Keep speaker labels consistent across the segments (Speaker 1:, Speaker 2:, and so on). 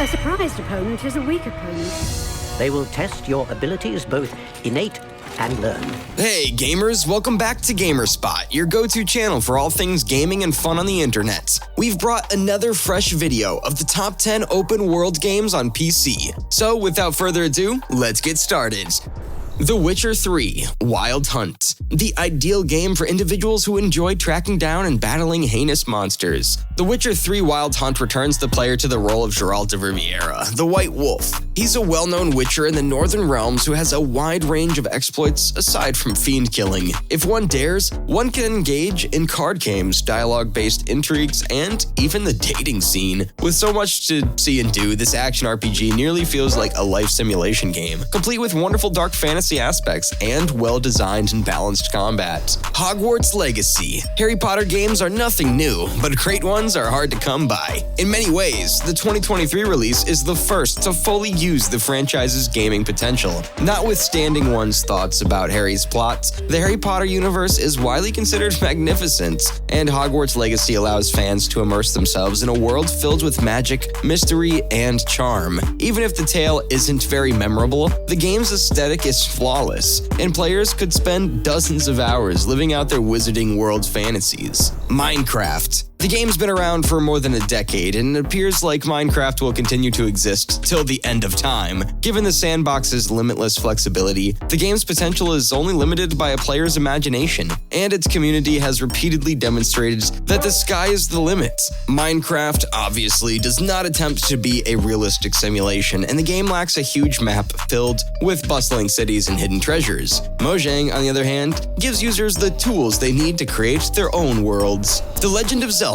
Speaker 1: A surprised opponent is a weak opponent.
Speaker 2: They will test your abilities, both innate and learned.
Speaker 3: Hey gamers, welcome back to GamerSpot, your go-to channel for all things gaming and fun on the internet. We've brought another fresh video of the top 10 open world games on PC. So without further ado, let's get started. The Witcher 3 Wild Hunt, the ideal game for individuals who enjoy tracking down and battling heinous monsters. The Witcher 3 Wild Hunt returns the player to the role of Geralt de Riviera, the White Wolf. He's a well-known witcher in the Northern Realms who has a wide range of exploits aside from fiend killing. If one dares, one can engage in card games, dialogue-based intrigues, and even the dating scene. With so much to see and do, this action RPG nearly feels like a life simulation game, complete with wonderful dark fantasy aspects and well-designed and balanced combat. Hogwarts Legacy. Harry Potter games are nothing new, but great ones are hard to come by. In many ways, the 2023 release is the first to fully use the franchise's gaming potential. Notwithstanding one's thoughts about Harry's plot, the Harry Potter universe is widely considered magnificent, and Hogwarts Legacy allows fans to immerse themselves in a world filled with magic, mystery, and charm. Even if the tale isn't very memorable, the game's aesthetic is flawless, and players could spend dozens of hours living out their wizarding world fantasies. Minecraft. The game's been around for more than a decade, and it appears like Minecraft will continue to exist till the end of time. Given the sandbox's limitless flexibility, the game's potential is only limited by a player's imagination, and its community has repeatedly demonstrated that the sky is the limit. Minecraft obviously does not attempt to be a realistic simulation, and the game lacks a huge map filled with bustling cities and hidden treasures. Mojang, on the other hand, gives users the tools they need to create their own worlds. The Legend of Zelda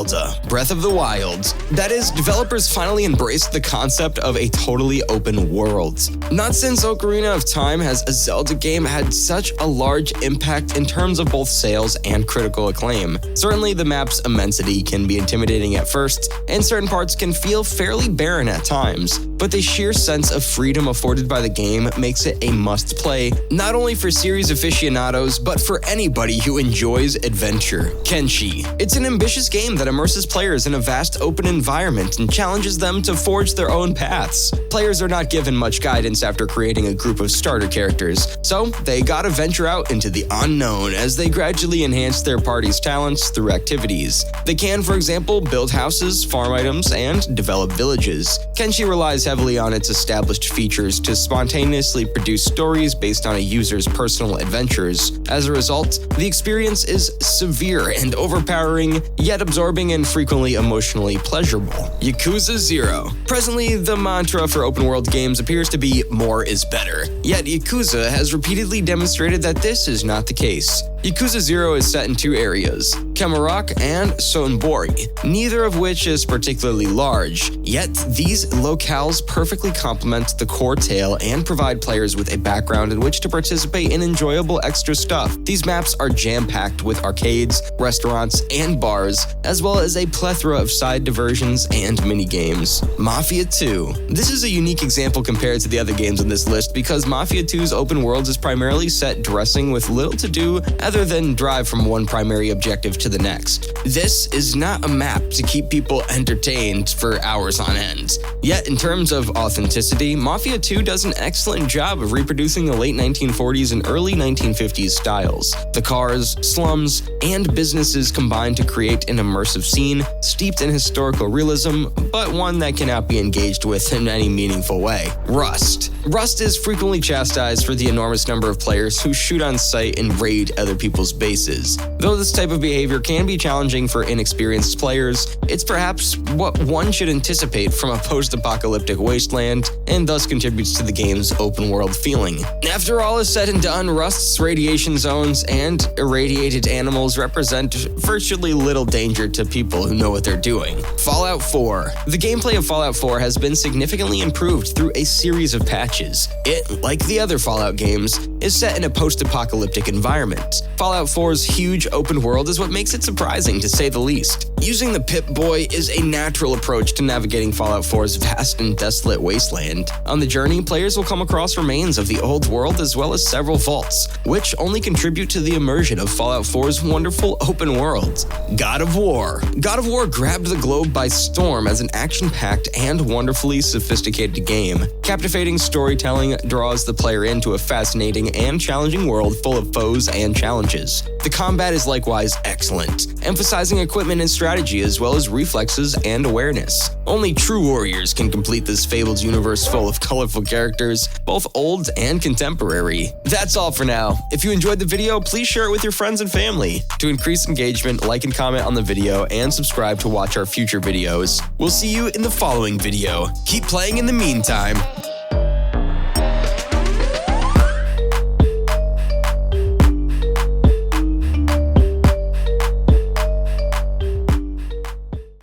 Speaker 3: Breath of the Wild. That is, developers finally embraced the concept of a totally open world. Not since Ocarina of Time has a Zelda game had such a large impact in terms of both sales and critical acclaim. Certainly, the map's immensity can be intimidating at first, and certain parts can feel fairly barren at times, but the sheer sense of freedom afforded by the game makes it a must-play, not only for series aficionados, but for anybody who enjoys adventure. Kenshi. It's an ambitious game that immerses players in a vast open environment and challenges them to forge their own paths. Players are not given much guidance after creating a group of starter characters, so they gotta venture out into the unknown as they gradually enhance their party's talents through activities. They can, for example, build houses, farm items, and develop villages. Kenshi relies heavily on its established features to spontaneously produce stories based on a user's personal adventures. As a result, the experience is severe and overpowering, yet absorbing and frequently emotionally pleasurable. Yakuza 0. Presently, the mantra for open-world games appears to be more is better, yet Yakuza has repeatedly demonstrated that this is not the case. Yakuza 0 is set in two areas, Kemarok and Sonbori, neither of which is particularly large, yet these locales perfectly complement the core tale and provide players with a background in which to participate in enjoyable extra stuff. These maps are jam-packed with arcades, restaurants, and bars, as well as a plethora of side diversions and mini-games. Mafia 2. This is a unique example compared to the other games on this list because Mafia 2's open world is primarily set dressing with little to do other than drive from one primary objective to the next. This is not a map to keep people entertained for hours on end. Yet, in terms of authenticity, Mafia 2 does an excellent job of reproducing the late 1940s and early 1950s styles. The cars, slums, and businesses combine to create an immersive scene steeped in historical realism, but one that cannot be engaged with in any meaningful way. Rust. Rust is frequently chastised for the enormous number of players who shoot on sight and raid other people's bases. Though this type of behavior can be challenging for inexperienced players, it's perhaps what one should anticipate from a post-apocalyptic wasteland, and thus contributes to the game's open-world feeling. After all is said and done, Rust's radiation zones and irradiated animals represent virtually little danger to people who know what they're doing. Fallout 4. The gameplay of Fallout 4 has been significantly improved through a series of patches. It, like the other Fallout games, is set in a post-apocalyptic environment. Fallout 4's huge open world is what makes it surprising, to say the least. Using the Pip-Boy is a natural approach to navigating Fallout 4's vast and desolate wasteland. On the journey, players will come across remains of the old world as well as several vaults, which only contribute to the immersion of Fallout 4's wonderful open world. God of War. God of War grabbed the globe by storm as an action-packed and wonderfully sophisticated game. Captivating storytelling draws the player into a fascinating and challenging world full of foes and challenges. The combat is likewise excellent, emphasizing equipment and strategy as well as reflexes and awareness. Only true warriors can complete this fabled universe full of colorful characters, both old and contemporary. That's all for now. If you enjoyed the video, please share it with your friends and family. To increase engagement, like and comment on the video and subscribe to watch our future videos. We'll see you in the following video. Keep playing in the meantime.